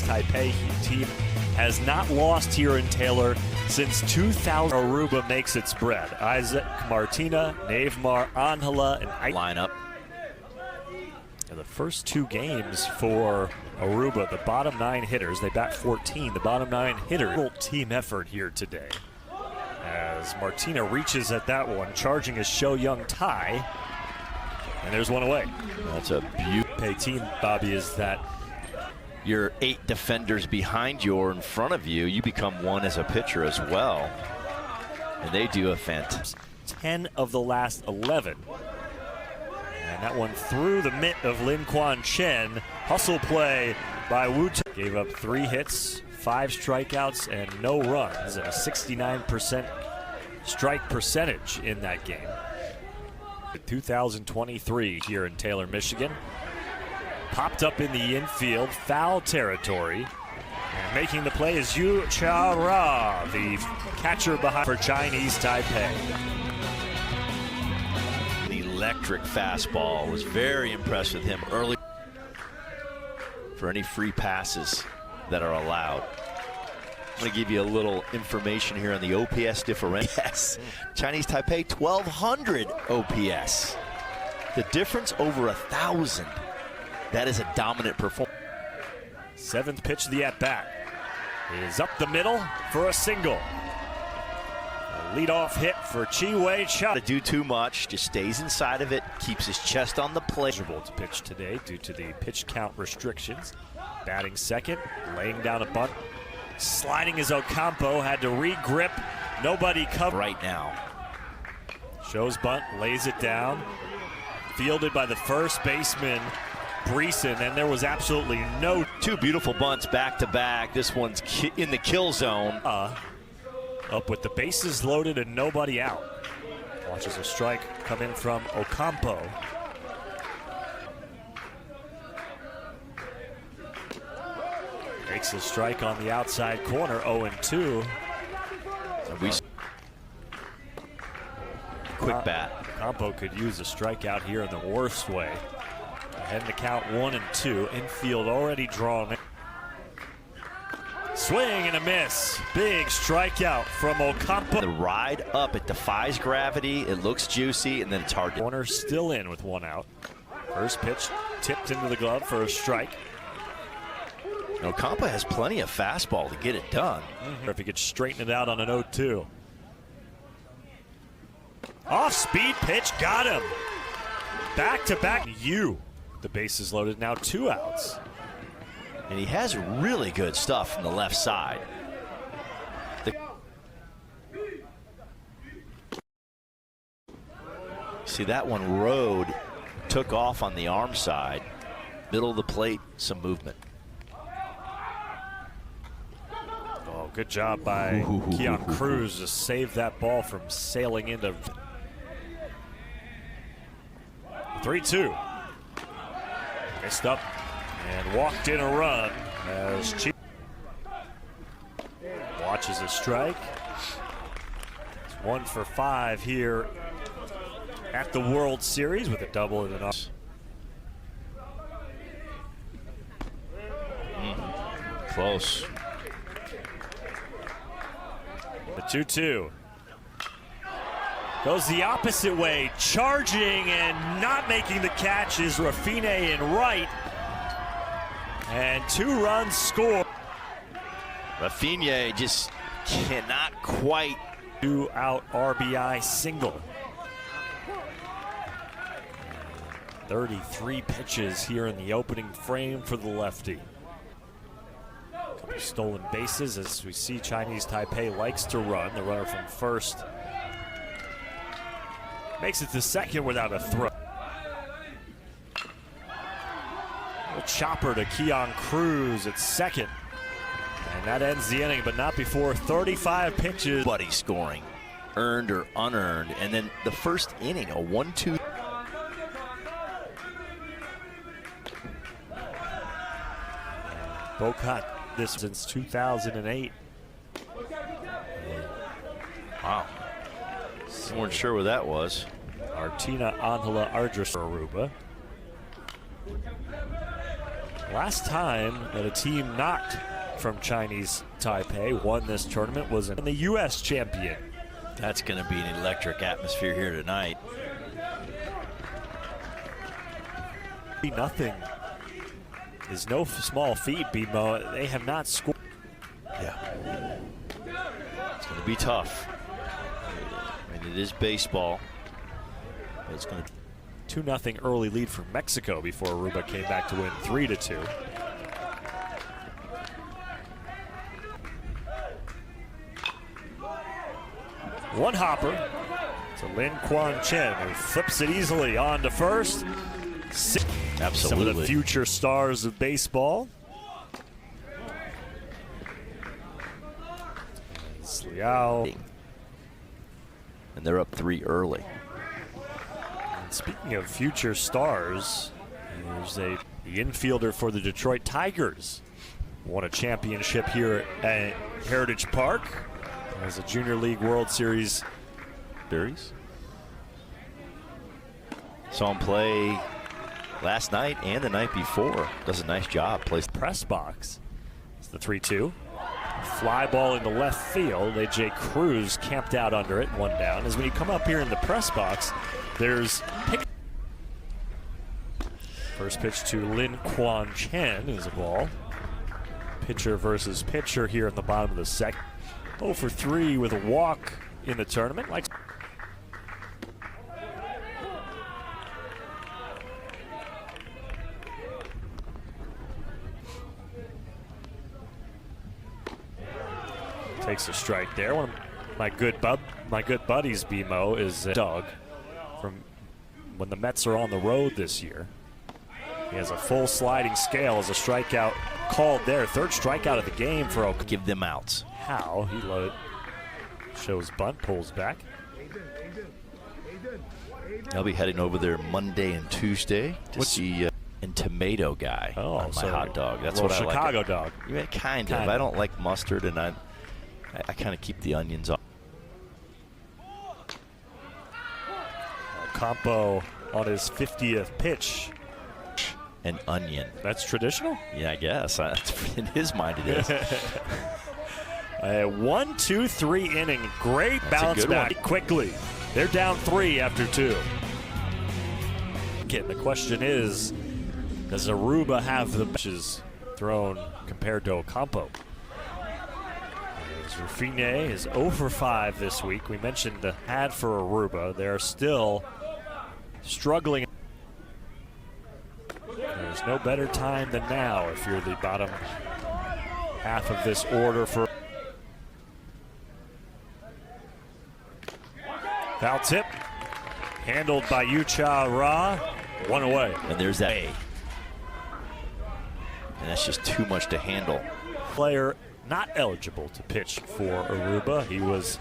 Taipei team has not lost here in Taylor since 2000. Aruba makes its bread. Isaac, Martina, Navemar, Angela, and lineup. The first two games for Aruba, the bottom 9 hitters, they bat 14. The bottom 9 hitters. Team effort here today. As Martina reaches at that one, charging a Show Young tie. And there's one away. That's a beautiful team, Bobby, is that your 8 defenders behind you or in front of you, you become one as a pitcher as well. And they do a fantastic. 10 of the last 11. And that one through the mitt of Lin Quan Chen. Hustle play by Wu. Gave up 3 hits, 5 strikeouts, and no runs. A 69% strike percentage in that game. 2023 here in Taylor, Michigan. Popped up in the infield, foul territory. And making the play is Yu Cha-ra, the catcher behind for Chinese Taipei. The electric fastball was very impressed with him early for any free passes that are allowed. I'm going to give you a little information here on the OPS differential. Yes, Chinese Taipei 1200 OPS. The difference over 1,000. That is a dominant performance. 7th pitch of the at-bat is up the middle for a single. A leadoff hit for Chi-Wei Cha. To do too much, just stays inside of it, keeps his chest on the plate. To pitch today due to the pitch count restrictions. Batting second, laying down a bunt. Sliding as Ocampo had to re-grip. Nobody covered. Right now. Shows bunt, lays it down. Fielded by the first baseman, Breeson, and there was absolutely no. 2 beautiful bunts back to back. This one's in the kill zone. Up with the bases loaded and nobody out. Watches a strike come in from Ocampo. Makes a strike on the outside corner, 0-2. Quick bat. Ocampo could use a strikeout here in the worst way. Ahead in the count 1-2. Infield already drawn. Swing and a miss. Big strikeout from Ocampo. The ride up, it defies gravity. It looks juicy, and then it's hard to. Corner still in with 1 out. First pitch tipped into the glove for a strike. Ocampo has plenty of fastball to get it done. If he could straighten it out on an 0-2. Off-speed pitch, got him. Back-to-back. The bases loaded, now 2 outs. And he has really good stuff from the left side. See, that one rode, took off on the arm side. Middle of the plate, some movement. Oh, good job by Keon Cruz to save that ball from sailing into 3-2. Missed up and walked in a run as Chi watches a strike. It's 1 for 5 here at the World Series with a double and an off. Close. The 2-2. Goes the opposite way, charging and not making the catch is Rafine in right. And 2 runs scored. Rafine just cannot quite. 2 out RBI single. 33 pitches here in the opening frame for the lefty. A couple stolen bases as we see Chinese Taipei likes to run. The runner from first makes it to second without a throw. A chopper to Keon Cruz at second. And that ends the inning, but not before 35 pitches. Buddy scoring, earned or unearned. And then the first inning, a 1-2. Bocat this since 2008. Wow. Weren't sure what that was. Martina Angela Ardris for Aruba. Last time that a team not from Chinese Taipei won this tournament was in the U.S. champion. That's going to be an electric atmosphere here tonight. Nothing is no small feat, BMO. They have not scored. Yeah. It's going to be tough. I mean, it is baseball. But it's going to 2-0 early lead for Mexico before Aruba came back to win 3-2. One hopper to Lin Quan Chen, who flips it easily on to first. Absolutely. Some of the future stars of baseball. It's Liao. And they're up 3 early. And speaking of future stars, there's the infielder for the Detroit Tigers. Won a championship here at Heritage Park as a Junior League World Series. Saw him play last night and the night before. Does a nice job. Plays press box. It's the 3-2. Fly ball into left field. AJ Cruz camped out under it, 1 down. As when you come up here in the press box, there's first pitch to Lin Quan Chen is a ball. Pitcher versus pitcher here in the bottom of the second. 0 for 3 with a walk in the tournament. Takes a strike there. One of my good buddies, BMO, is Doug from when the Mets are on the road this year. He has a full sliding scale as a strikeout called there. 3rd strikeout of the game for Oak. Give them outs. How he shows bunt, pulls back. I'll be heading over there Monday and Tuesday to see and tomato guy on my hot dog. That's what I like. Chicago dog. Yeah, kind of. I don't like mustard, and I kind of keep the onions off. Campo on his 50th pitch. An onion. That's traditional? Yeah, I guess. In his mind, it is. 1, 2, 3 inning. Great bounce back quickly. They're down 3 after 2. The question is, does Aruba have the pitches thrown compared to Ocampo? Rufine is 0 for 5 this week. We mentioned the ad for Aruba. They're still struggling. There's no better time than now if you're the bottom half of this order for. Foul tip. Handled by Yucha Ra. 1 away. And there's that. And that's just too much to handle. Player not eligible to pitch for Aruba. He was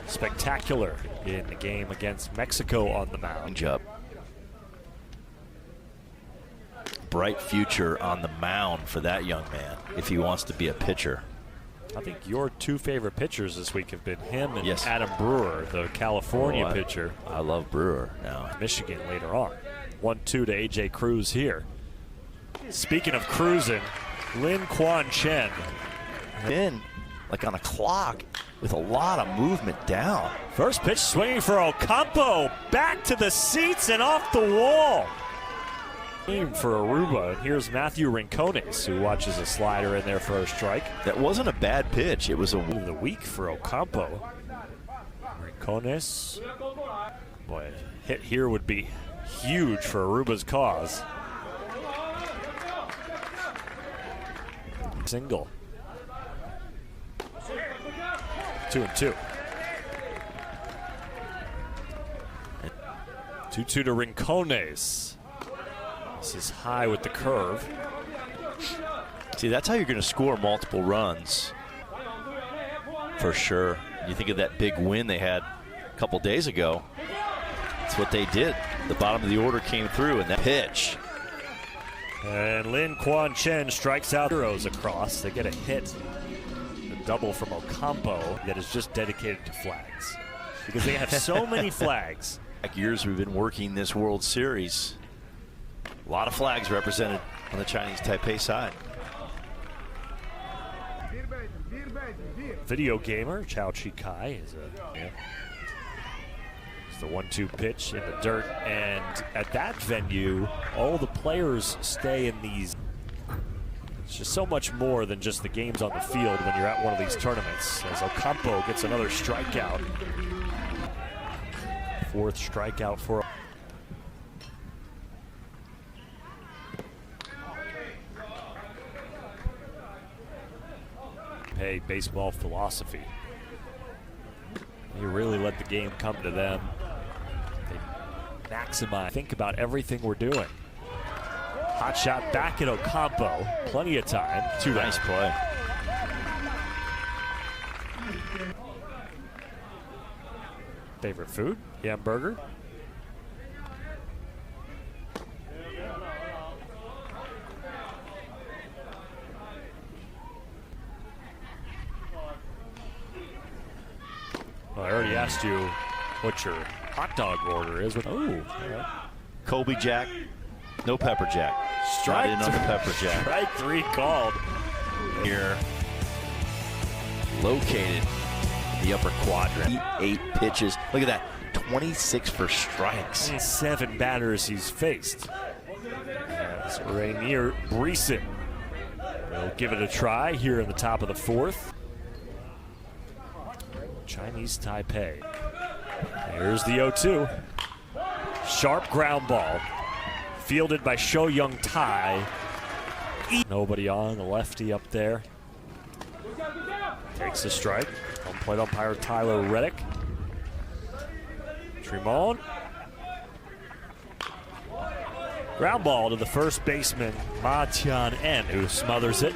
spectacular in the game against Mexico on the mound. Bright future on the mound for that young man if he wants to be a pitcher. I think your 2 favorite pitchers this week have been him and Adam Brewer, the California pitcher. I love Brewer now. Michigan later on. 1-2 to AJ Cruz here. Speaking of cruising, Lin Quan Chen. In like on a clock with a lot of movement down. First pitch swinging for Ocampo. Back to the seats and off the wall. Game for Aruba. Here's Matthew Rincones, who watches a slider in there for a strike. That wasn't a bad pitch. It was of the week for Ocampo. Rincones. Boy, a hit here would be huge for Aruba's cause. Single. 2-2. 2-2 to Rincones. This is high with the curve. See, that's how you're going to score multiple runs. For sure. You think of that big win they had a couple days ago. That's what they did. The bottom of the order came through, and that pitch. And Lin Quan Chen strikes out zeros across. They get a hit. A double from Ocampo that is just dedicated to flags. Because they have so many flags. Years we've been working this World Series. A lot of flags represented on the Chinese Taipei side. Video gamer Chao Chi Kai is it's the 1-2 pitch in the dirt, and at that venue, all the players stay in these. It's just so much more than just the games on the field when you're at one of these tournaments. As Ocampo gets another strikeout, fourth strikeout for. Baseball philosophy. They really let the game come to them. They maximize. Think about everything we're doing. Hot shot back at Ocampo. Plenty of time. Nice play. Favorite food? Hamburger. Well, I already asked you what your hot dog order is. Oh, Colby Jack, no pepper jack. Strike in on the pepper jack. Strike three called. Here, located in the upper quadrant. 8 pitches. Look at that, 26 for strikes. 7 batters he's faced. As Rainier Breeson will give it a try here in the top of the 4th. Chinese Taipei. Here's the 0-2. Sharp ground ball. Fielded by Sho Young Tai. Nobody on, the lefty up there. Takes the strike. Home plate umpire Tyler Reddick. Tremont. Ground ball to the first baseman, Ma Tian-en, who smothers it.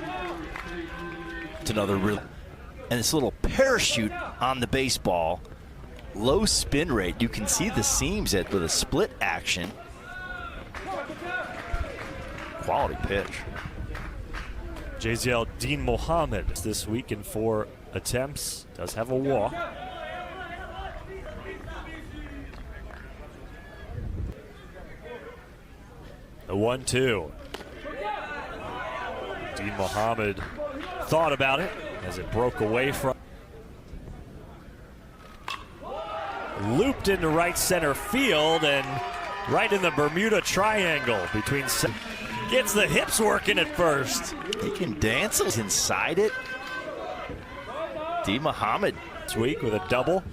It's another real. And this little parachute on the baseball. Low spin rate. You can see the seams with a split action. Quality pitch. JZL Dean Mohammed this week in 4 attempts. Does have a walk. The 1-2. Dean Mohammed thought about it as it broke away from. Looped into right center field and right in the Bermuda Triangle between. Gets the hips working at first. He can dance inside it. Dean Mohammed this week with a double.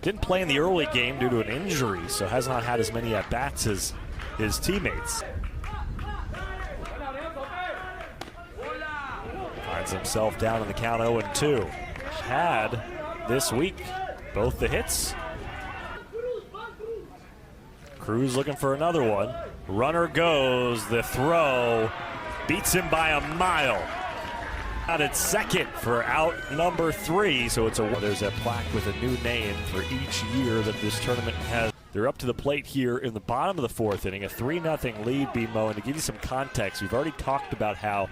Didn't play in the early game due to an injury, so has not had as many at-bats as his teammates. Finds himself down in the count 0-2. Had this week both the hits. Cruz looking for another one. Runner goes, the throw beats him by a mile. Out at second for out number 3, so there's a plaque with a new name for each year that this tournament has. They're up to the plate here in the bottom of the 4th inning, a 3-0 lead, BMO. And to give you some context, we've already talked about how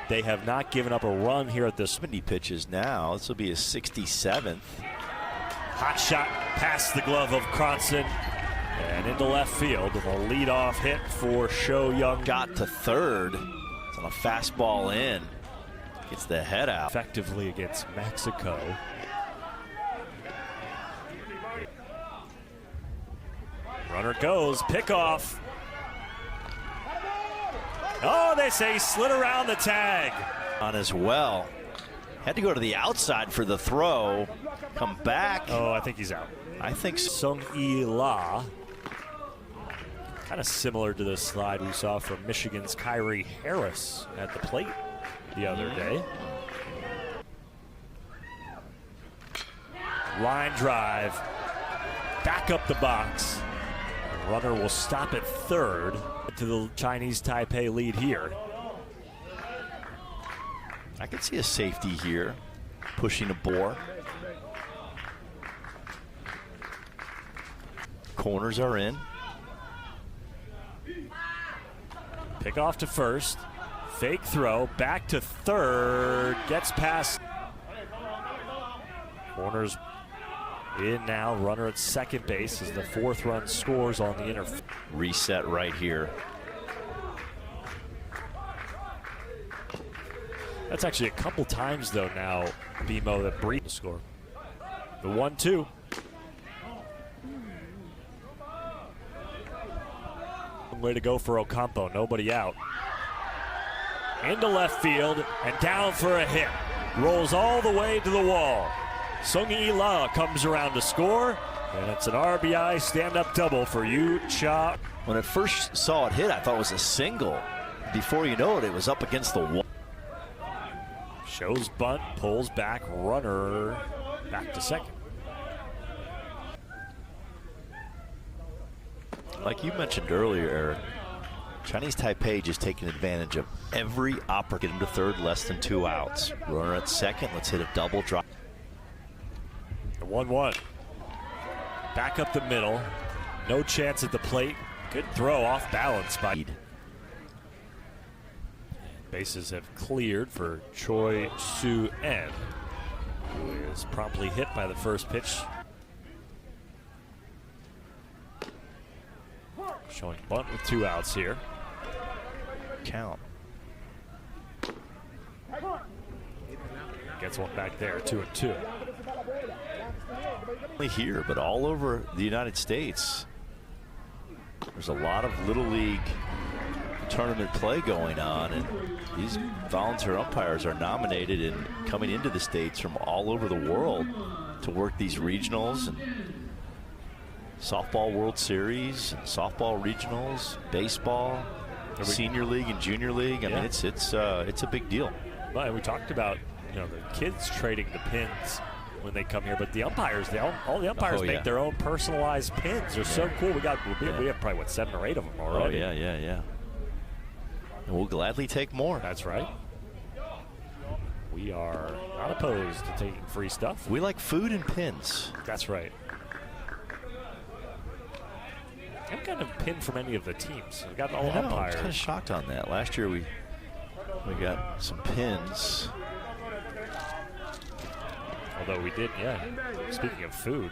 they have not given up a run here at this. 70 pitches now. This will be his 67th. Hot shot past the glove of Cronson and into left field. And a leadoff hit for Sho Young. Got to third. It's on a fastball in. Gets the head out. Effectively against Mexico. Runner goes, pickoff. Oh, they say he slid around the tag. On as well. Had to go to the outside for the throw. Come back. Oh, I think he's out. I think so. Sung-Yi La. Kind of similar to the slide we saw from Michigan's Kyrie Harris at the plate the other day. Line drive. Back up the box. The runner will stop at third to the Chinese Taipei lead here. I could see a safety here. Pushing a bore. Corners are in. Pick off to first. Fake throw. Back to third. Gets past. Corners in now. Runner at second base as the 4th run scores on the inner. Reset right here. That's actually a couple times, though, now, BMO, that breathed the score. The 1-2. Way to go for Ocampo. Nobody out. Into left field and down for a hit. Rolls all the way to the wall. Sung-Yi La comes around to score, and it's an RBI stand-up double for Yu Cha. When I first saw it hit, I thought it was a single. Before you know it, it was up against the wall. Shows bunt, pulls back, runner back to second. Like you mentioned earlier, Eric, Chinese Taipei just taking advantage of every opportunity. Get him to third, less than 2 outs. Runner at second, let's hit a double drop. The 1-1. Back up the middle. No chance at the plate. Good throw off balance by. Bases have cleared for Choi Su-en, who is promptly hit by the first pitch. Showing bunt with 2 outs here. Count. Gets one back there, 2-2. Only here, but all over the United States. There's a lot of Little League tournament play going on, and these volunteer umpires are nominated and coming into the States from all over the world to work these regionals and softball World Series, and softball regionals, baseball, senior league and junior league. I mean, it's a big deal. Well, and we talked about, you know, the kids trading the pins when they come here, but the umpires, all the umpires make their own personalized pins. They're so cool. We have probably what, 7 or 8 of them already. Oh yeah. And we'll gladly take more. That's right. We are not opposed to taking free stuff. We like food and pins. That's right. I haven't gotten a pin from any of the teams. We got all umpires. I was kind of shocked on that. Last year we got some pins. Although we did, speaking of food,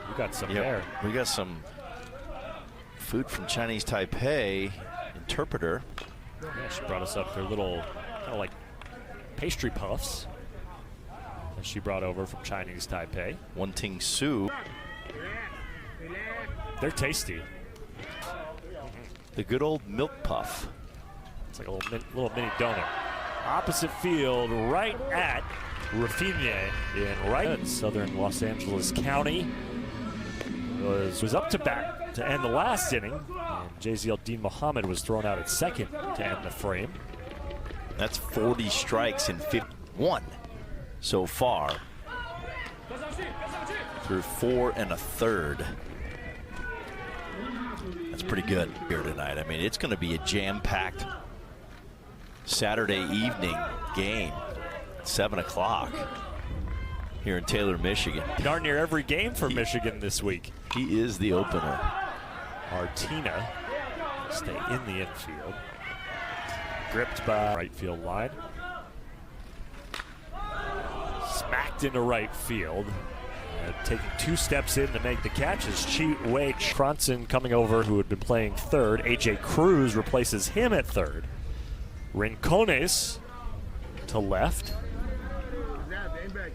we got some there. We got some food from Chinese Taipei interpreter. Yeah, she brought us up their little kind of like pastry puffs that she brought over from Chinese Taipei. One Ting Su. They're tasty. The good old milk puff. It's like a little mini donut. Opposite field, right at Rafinha in right southern Los Angeles County. Was up to bat to end the last inning. And JZL Dean Mohammed was thrown out at second to end the frame. That's 40 strikes in 51 so far. Through 4 1/3. That's pretty good here tonight. I mean, it's going to be a jam-packed Saturday evening game at 7 o'clock here in Taylor, Michigan. Darn near every game for Michigan this week. He is the opener. Martina stay in the infield. Gripped by right field line. Smacked into right field. Taking 2 steps in to make the catch is Chi Wei Franson coming over, who had been playing third. AJ Cruz replaces him at third. Rincones to left.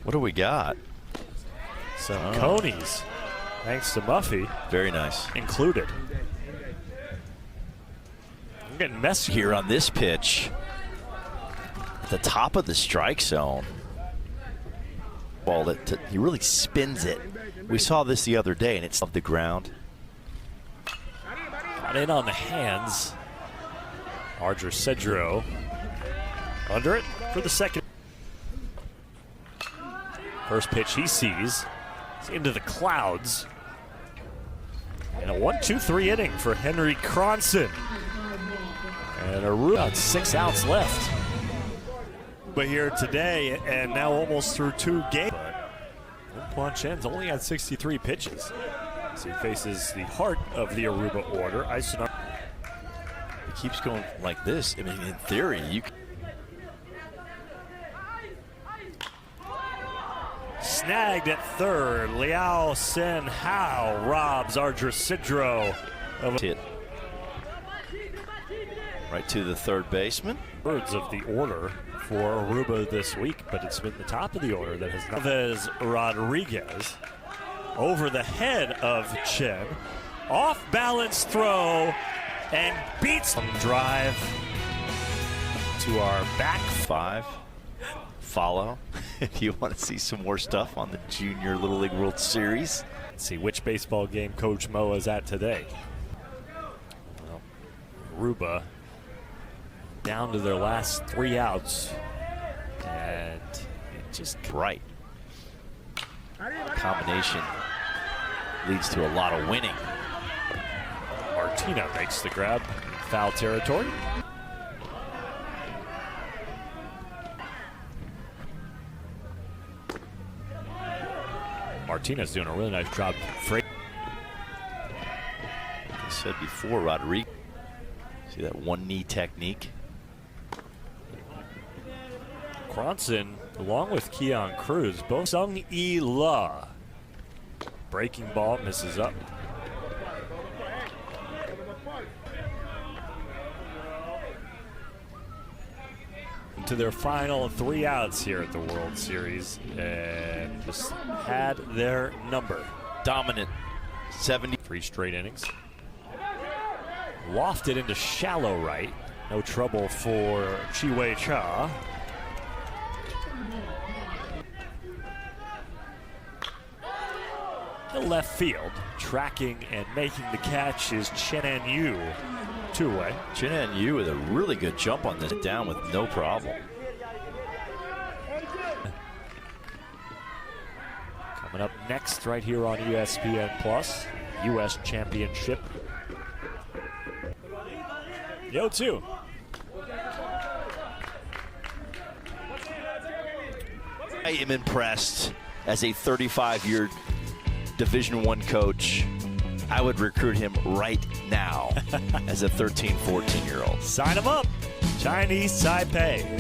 What do we got? Some conies, thanks to Muffy. Very nice. Included. I'm getting messy here on this pitch. At the top of the strike zone. Ball that he really spins it. We saw this the other day, and it's off the ground. Got in on the hands. Ardra Cedro under it for the second. First pitch he sees. It's into the clouds. And a 1-2-3 inning for Henry Cronson. And Aruba, 6 outs left. But here today, and now almost through 2 games. But Quan Chen's only had 63 pitches. So he faces the heart of the Aruba order. He keeps going like this. I mean, in theory, you can. Snagged at third. Liao Sen Hao robs Ardra Cedro of hit. Right to the third baseman. Birds of the order for Aruba this week, but it's been the top of the order that has not. As Rodriguez over the head of Chen, off balance throw, and beats drive to our back 5. Follow if you want to see some more stuff on the Junior Little League World Series. Let's see which baseball game Coach Mo is at today. Well, Aruba down to their last 3 outs, and it just right. Combination leads to a lot of winning. Martina makes the grab in foul territory. Martinez doing a really nice job. Like I said before, Rodriguez. See that one knee technique. Cronson, along with Keon Cruz, both Sung Yi La. Breaking ball misses up. To their final 3 outs here at the World Series, and just had their number. Dominant 3 straight innings. Lofted into shallow right. No trouble for Chi-Wei Cha. The left field, tracking and making the catch is Chen Yu. 2-way. Chen Yu with a really good jump on this, down with no problem. Coming up next right here on ESPN Plus, U.S. Championship. Yo, 2. I am impressed as a 35-year Division I coach. I would recruit him right now as a 13, 14-year-old. Sign him up. Chinese Taipei.